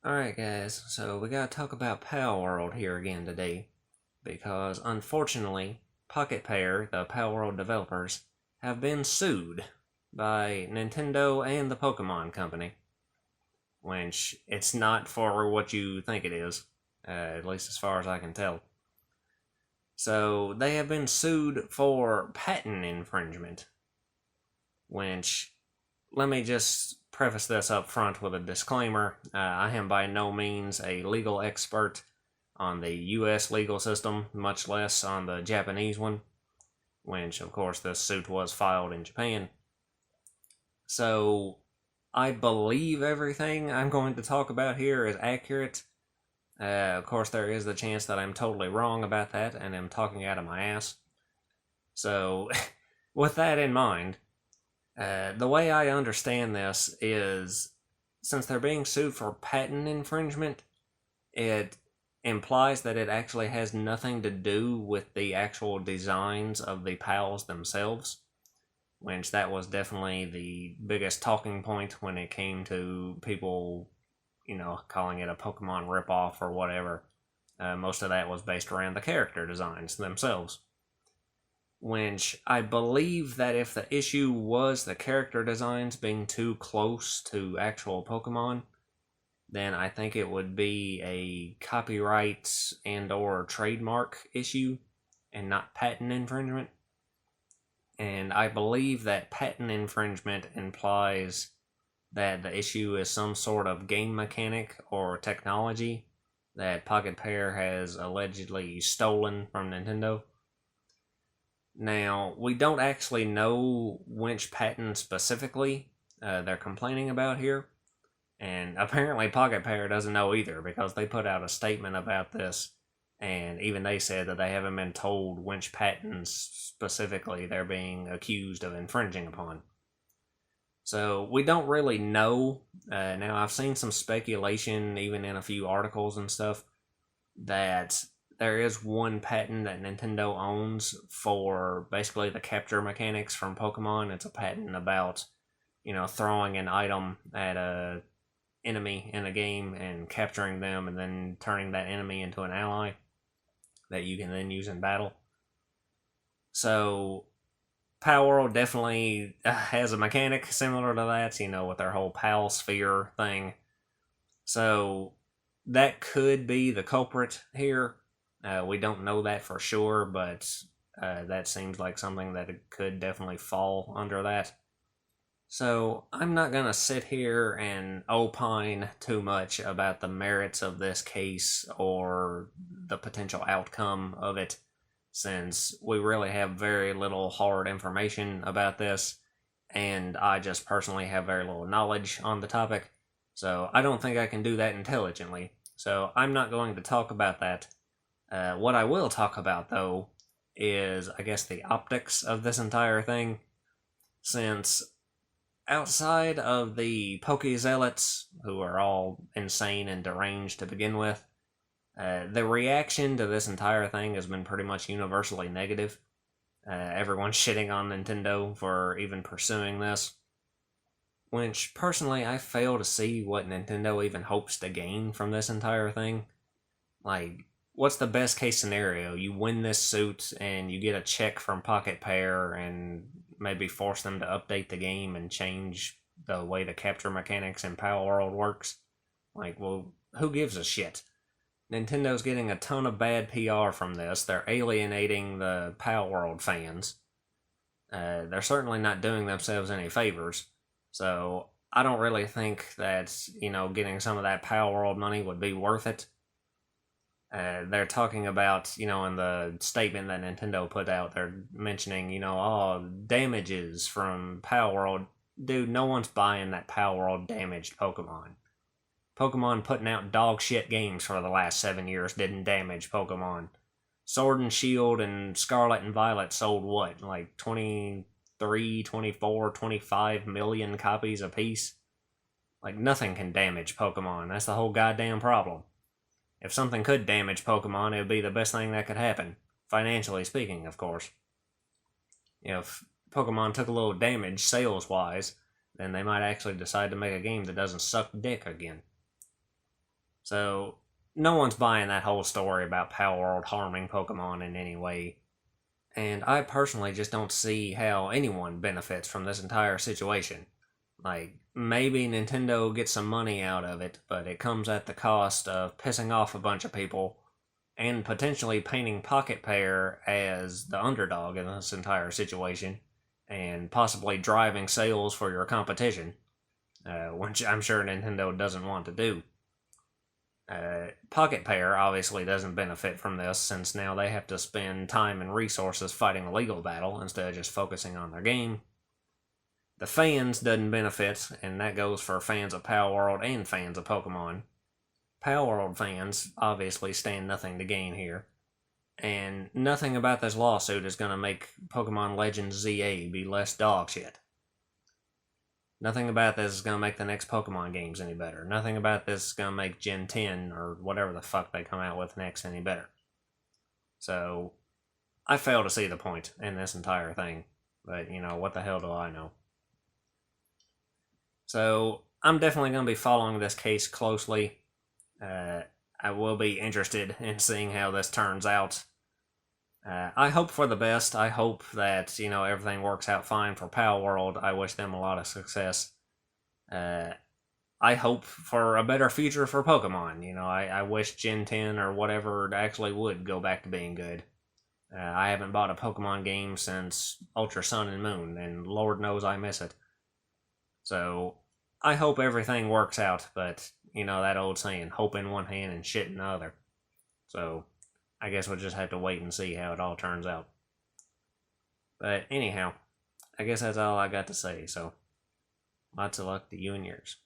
Alright guys, so we gotta talk about Palworld here again today, because unfortunately, Pocket Pair, the Palworld developers, have been sued by Nintendo and the Pokemon Company, which it's not for what you think it is, at least as far as I can tell. So they have been sued for patent infringement, which, let me just preface this up front with a disclaimer. I am by no means a legal expert on the US legal system, much less on the Japanese one, which, of course, this suit was filed in Japan. So, I believe everything I'm going to talk about here is accurate. Of course, there is the chance that I'm totally wrong about that and am talking out of my ass. So, with that in mind, the way I understand this is, since they're being sued for patent infringement, it implies that it actually has nothing to do with the actual designs of the PALs themselves, which that was definitely the biggest talking point when it came to people, calling it a Pokemon ripoff or whatever. Most of that was based around the character designs themselves. Which I believe that if the issue was the character designs being too close to actual Pokemon, then I think it would be a copyright and or trademark issue and not patent infringement. And I believe that patent infringement implies that the issue is some sort of game mechanic or technology that Pocket Pair has allegedly stolen from Nintendo. Now, we don't actually know which patent specifically they're complaining about here, and apparently Pocket Pair doesn't know either, because they put out a statement about this, and even they said that they haven't been told which patents specifically they're being accused of infringing upon. So, we don't really know. Now, I've seen some speculation, even in a few articles and stuff, that there is one patent that Nintendo owns for basically the capture mechanics from Pokemon. It's a patent about, throwing an item at a enemy in a game and capturing them and then turning that enemy into an ally that you can then use in battle. So, Palworld definitely has a mechanic similar to that, with their whole Pal Sphere thing. So, that could be the culprit here. We don't know that for sure, but that seems like something that could definitely fall under that. So, I'm not going to sit here and opine too much about the merits of this case or the potential outcome of it, since we really have very little hard information about this, and I just personally have very little knowledge on the topic, so I don't think I can do that intelligently. So, I'm not going to talk about that. What I will talk about, though, is, I guess, the optics of this entire thing, since outside of the Poké-Zealots, who are all insane and deranged to begin with, the reaction to this entire thing has been pretty much universally negative. Everyone's shitting on Nintendo for even pursuing this, which, personally, I fail to see what Nintendo even hopes to gain from this entire thing. Like, what's the best case scenario? You win this suit and you get a check from Pocket Pair and maybe force them to update the game and change the way the capture mechanics in Palworld works. Like, well, who gives a shit? Nintendo's getting a ton of bad PR from this. They're alienating the Palworld fans. They're certainly not doing themselves any favors. So, I don't really think that, getting some of that Palworld money would be worth it. They're talking about, in the statement that Nintendo put out, they're mentioning, damages from Palworld. Dude, no one's buying that Palworld damaged Pokemon. Pokemon putting out dog shit games for the last 7 years didn't damage Pokemon. Sword and Shield and Scarlet and Violet sold what? Like 23, 24, 25 million copies apiece? Like, nothing can damage Pokemon. That's the whole goddamn problem. If something could damage Pokemon, it would be the best thing that could happen. Financially speaking, of course. If Pokemon took a little damage sales-wise, then they might actually decide to make a game that doesn't suck dick again. So no one's buying that whole story about Palworld harming Pokemon in any way. And I personally just don't see how anyone benefits from this entire situation. Like, maybe Nintendo gets some money out of it, but it comes at the cost of pissing off a bunch of people and potentially painting Pocket Pair as the underdog in this entire situation and possibly driving sales for your competition, which I'm sure Nintendo doesn't want to do. Pocket Pair obviously doesn't benefit from this since now they have to spend time and resources fighting a legal battle instead of just focusing on their game. The fans doesn't benefit, and that goes for fans of Palworld and fans of Pokemon. Palworld fans obviously stand nothing to gain here, and nothing about this lawsuit is going to make Pokemon Legends ZA be less dog shit. Nothing about this is going to make the next Pokemon games any better. Nothing about this is going to make Gen 10 or whatever the fuck they come out with next any better. So, I fail to see the point in this entire thing. But, what the hell do I know? So, I'm definitely going to be following this case closely. I will be interested in seeing how this turns out. I hope for the best. I hope that, everything works out fine for Palworld. I wish them a lot of success. I hope for a better future for Pokemon. I wish Gen 10 or whatever actually would go back to being good. I haven't bought a Pokemon game since Ultra Sun and Moon, and Lord knows I miss it. So, I hope everything works out, but, that old saying, hope in one hand and shit in the other. So, I guess we'll just have to wait and see how it all turns out. But anyhow, I guess that's all I got to say, so lots of luck to you and yours.